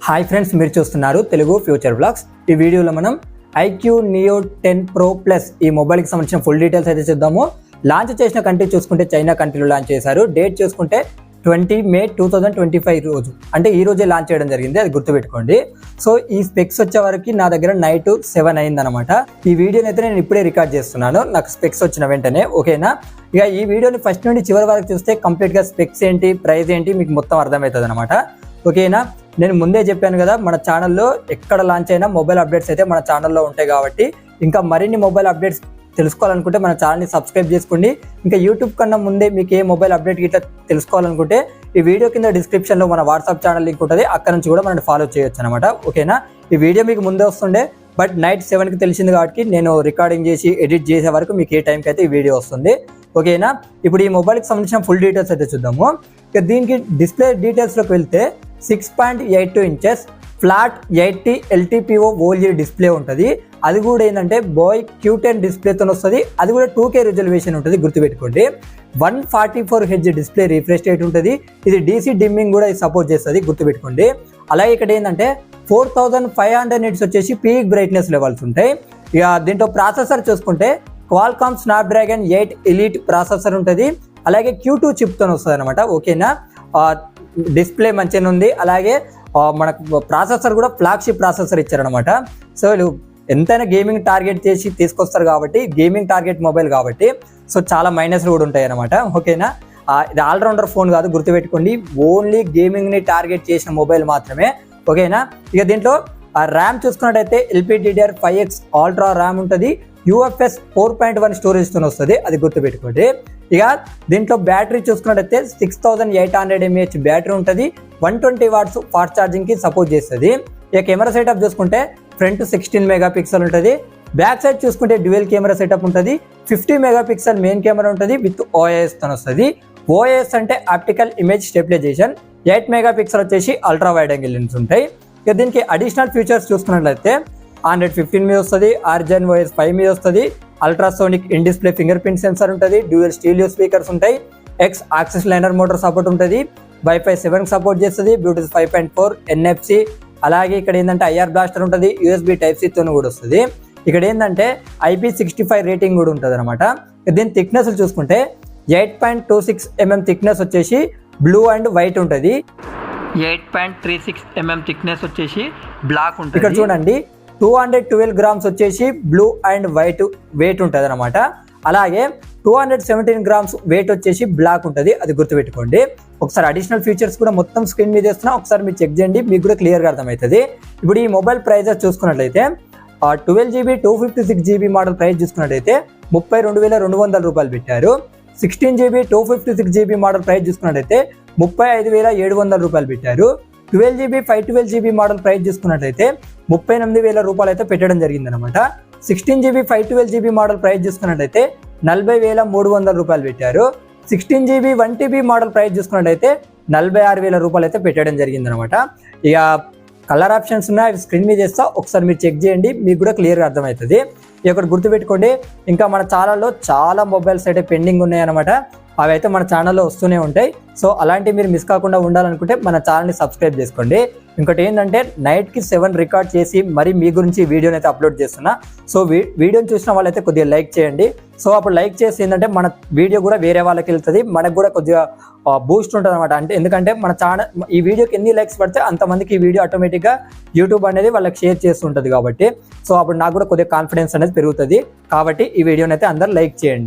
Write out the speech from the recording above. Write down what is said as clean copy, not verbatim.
Hi friends, మీరు చూస్తున్నారు Telugu future blogs. ఈ వీడియోలో మనం ఐక్యూ నియో 10 Pro Plus ఈ మొబైల్కి సంబంధించిన ఫుల్ డీటెయిల్స్ అయితే చూద్దాము. లాంచ్ చేసిన కంట్రీ చూసుకుంటే చైనా కంట్రీలో లాంచ్ చేశారు. డేట్ చూసుకుంటే 20 May 2025 రోజు, అంటే ఈ రోజే లాంచ్ చేయడం జరిగింది, అది గుర్తుపెట్టుకోండి. సో ఈ స్పెక్స్ వచ్చే వరకు నా దగ్గర నైట్ 7 అయిందనమాట. ఈ వీడియోని అయితే నేను ఇప్పుడే రికార్డ్ చేస్తున్నాను, నాకు స్పెక్స్ వచ్చిన వెంటనే. ఓకేనా, ఇక ఈ వీడియోని ఫస్ట్ నుండి చివరి వరకు చూస్తే కంప్లీట్గా స్పెక్స్ ఏంటి, ప్రైస్ ఏంటి మీకు మొత్తం అర్థమవుతుంది అనమాట. ఓకేనా, నేను ముందే చెప్పాను కదా, మన ఛానల్లో ఎక్కడ లాంచ్ అయినా మొబైల్ అప్డేట్స్ అయితే మన ఛానల్లో ఉంటాయి. కాబట్టి ఇంకా మరిన్ని మొబైల్ అప్డేట్స్ తెలుసుకోవాలనుకుంటే మన ఛానల్ని సబ్స్క్రైబ్ చేసుకోండి. ఇంకా యూట్యూబ్ కన్నా ముందే మీకు ఏ మొబైల్ అప్డేట్ ఇట్లా తెలుసుకోవాలనుకుంటే ఈ వీడియో కింద డిస్క్రిప్షన్లో మన వాట్సాప్ ఛానల్ లింక్ ఉంటుంది, అక్కడ నుంచి కూడా మనం ఫాలో చేయొచ్చు అనమాట. ఓకేనా, ఈ వీడియో మీకు ముందే వస్తుండే, బట్ నైట్ 7కి తెలిసింది కాబట్టి నేను రికార్డింగ్ చేసి ఎడిట్ చేసే వరకు మీకు ఏ టైంకి అయితే ఈ వీడియో వస్తుంది. ఓకేనా, ఇప్పుడు ఈ మొబైల్కి సంబంధించిన ఫుల్ డీటెయిల్స్ అయితే చూద్దాము. ఇక దీనికి డిస్ప్లే డీటెయిల్స్లోకి వెళ్తే 6.82 inches flat 80 LTPO OLED display ఉంటుంది. అది కూడా ఏంటంటే బాయ్ Q10 డిస్ప్లేతో వస్తుంది. అది కూడా 2K రిజల్యూషన్ ఉంటుంది, గుర్తుపెట్టుకోండి. 144 Hz డిస్ప్లే రిఫ్రెష్ రేట్ ఉంటుంది. ఇది DC డిమ్మింగ్ కూడా సపోర్ట్ చేస్తుంది, గుర్తుపెట్టుకోండి. అలాగే ఇక్కడ ఏంటంటే 4500 nits వచ్చేసి పీక్ బ్రైట్నెస్ లెవెల్స్ ఉంటాయి. ఇక దీంట్లో ప్రాసెసర్ చూసుకుంటే క్వాల్కామ్ స్నాప్డ్రాగన్ 8 ఎలీట్ ప్రాసెసర్ ఉంటుంది. అలాగే Q2 చిప్తో వస్తుంది అనమాట. ఓకేనా, డిస్ప్లే మంచిగా ఉంది. అలాగే మనకు ప్రాసెసర్ కూడా ఫ్లాగ్షిప్ ప్రాసెసర్ ఇచ్చారనమాట. సో వీళ్ళు ఎంతైనా గేమింగ్ టార్గెట్ చేసి తీసుకొస్తారు కాబట్టి, గేమింగ్ టార్గెట్ మొబైల్ కాబట్టి సో చాలా మైనస్లు కూడా ఉంటాయి అనమాట. ఓకేనా, ఇది ఆల్రౌండర్ ఫోన్ కాదు, గుర్తుపెట్టుకోండి. ఓన్లీ గేమింగ్ని టార్గెట్ చేసిన మొబైల్ మాత్రమే. ఓకేనా, ఇక దీంట్లో ర్యామ్ చూసుకున్నట్టయితే LPDDR5X అల్ట్రా ర్యామ్ ఉంటుంది. UFS 4.1 స్టోరేజ్తో వస్తుంది, అది గుర్తుపెట్టుకోండి. ఇక దీంట్లో బ్యాటరీ చూసుకున్నట్టయితే 6800 mAh బ్యాటరీ ఉంటుంది. 120 watts ఫాస్ట్ ఛార్జింగ్కి సపోర్ట్ చేస్తుంది. ఇక కెమెరా సెటప్ చూసుకుంటే ఫ్రంట్ 16 మెగాపిక్సెల్ ఉంటుంది. బ్యాక్ సైడ్ చూసుకుంటే డ్యూయల్ కెమెరా సెటప్ ఉంటుంది. 50 మెగాపిక్సెల్ మెయిన్ కెమెరా ఉంటుంది విత్ OIS తో వస్తుంది. OIS అంటే ఆప్టికల్ ఇమేజ్ స్టెబిలైజేషన్. 8 మెగాపిక్సెల్ వచ్చేసి అల్ట్రా వైడ్ యాంగిల్ లెన్స్ ఉంటాయి. ఇక దీనికి అడిషనల్ ఫీచర్స్ చూసుకున్నట్లయితే 115 మీద వస్తుంది, Argin OS 5 మీద వస్తుంది, ultrasonic in display finger print sensor ఉంటుంది, డ్యూయల్ స్టీరియో స్పీకర్స్ ఉంటాయి, X axis liner motor support ఉంటుంది, Wi-Fi 7 సపోర్ట్ చేస్తుంది, Bluetooth 5.4, NFC. అలాగే ఇక్కడ ఏంటంటే IR బ్లాస్టర్ ఉంటుంది, USB Type-C తో కూడా వస్తుంది. ఇక్కడ ఏంటంటే IP65 రేటింగ్ కూడా ఉంటుంది అనమాట. దీని థిక్నెస్ చూసుకుంటే 8.26 mm థిక్నెస్ వచ్చేసి బ్లూ అండ్ వైట్ ఉంటుంది. 8.36 mm థిక్నెస్ వచ్చేసి బ్లాక్ ఉంటుంది. ఇక్కడ చూడండి 212 grams వచ్చేసి బ్లూ అండ్ వైట్ వెయిట్ ఉంటుంది అనమాట. అలాగే 217 grams వెయిట్ వచ్చేసి బ్లాక్ ఉంటుంది, అది గుర్తుపెట్టుకోండి. ఒకసారి అడిషనల్ ఫీచర్స్ కూడా మొత్తం స్క్రీన్ మీద వేస్తున్నా, ఒకసారి మీరు చెక్ చేయండి, మీకు కూడా క్లియర్గా అర్థమవుతుంది. ఇప్పుడు ఈ మొబైల్ ప్రైజెస్ చూసుకున్నట్లయితే 12GB 256GB మోడల్ ప్రైస్ చూసుకున్నట్లయితే 32,200 రూపాయలు పెట్టారు. 16GB 256GB మోడల్ ప్రైస్ చూసుకున్నట్లయితే 35,700 రూపాయలు పెట్టారు. 12GB 512GB మోడల్ ప్రైస్ చూసుకున్నట్లయితే 38,000 రూపాయలు అయితే పెట్టడం జరిగింది అనమాట. 16GB 512GB మోడల్ ప్రైస్ చూసుకున్నట్లయితే 40,300 రూపాయలు పెట్టారు. 16GB 1TB మోడల్ ప్రైస్ చూసుకున్నట్లయితే 46,000 రూపాయలు అయితే పెట్టడం జరిగింది అనమాట. ఇక కలర్ ఆప్షన్స్ ఉన్నాయి, అవి స్క్రీన్ మీద చేస్తా, ఒకసారి మీరు చెక్ చేయండి, మీకు కూడా క్లియర్గా అర్థమవుతుంది. ఇక్కడ గుర్తుపెట్టుకోండి, ఇంకా మన ఛానల్లో చాలా మొబైల్స్ అయితే పెండింగ్ ఉన్నాయి అనమాట. అవి అయితే మన ఛానల్లో వస్తూనే ఉంటాయి. సో అలాంటివి మీరు మిస్ కాకుండా ఉండాలనుకుంటే మన ఛానల్ని సబ్స్క్రైబ్ చేసుకోండి. ఇంకోటి ఏంటంటే నైట్కి 7 రికార్డ్ చేసి మరి మీ గురించి వీడియోని అయితే అప్లోడ్ చేస్తున్నా. సో వీడియోని చూసిన వాళ్ళైతే కొద్దిగా లైక్ చేయండి. సో అప్పుడు లైక్ చేసి ఏంటంటే మన వీడియో కూడా వేరే వాళ్ళకి వెళ్తుంది, మనకు కూడా కొద్దిగా బూస్ట్ ఉంటుంది అనమాట. అంటే ఎందుకంటే మన ఛానల్ ఈ వీడియోకి ఎన్ని లైక్స్ పడితే అంతమందికి ఈ వీడియో ఆటోమేటిక్గా యూట్యూబ్ అనేది వాళ్ళకి షేర్ చేస్తుంటుంది. కాబట్టి సో అప్పుడు నాకు కూడా కొద్దిగా కాన్ఫిడెన్స్ అనేది పెరుగుతుంది. కాబట్టి ఈ వీడియోని అయితే అందరూ లైక్ చేయండి.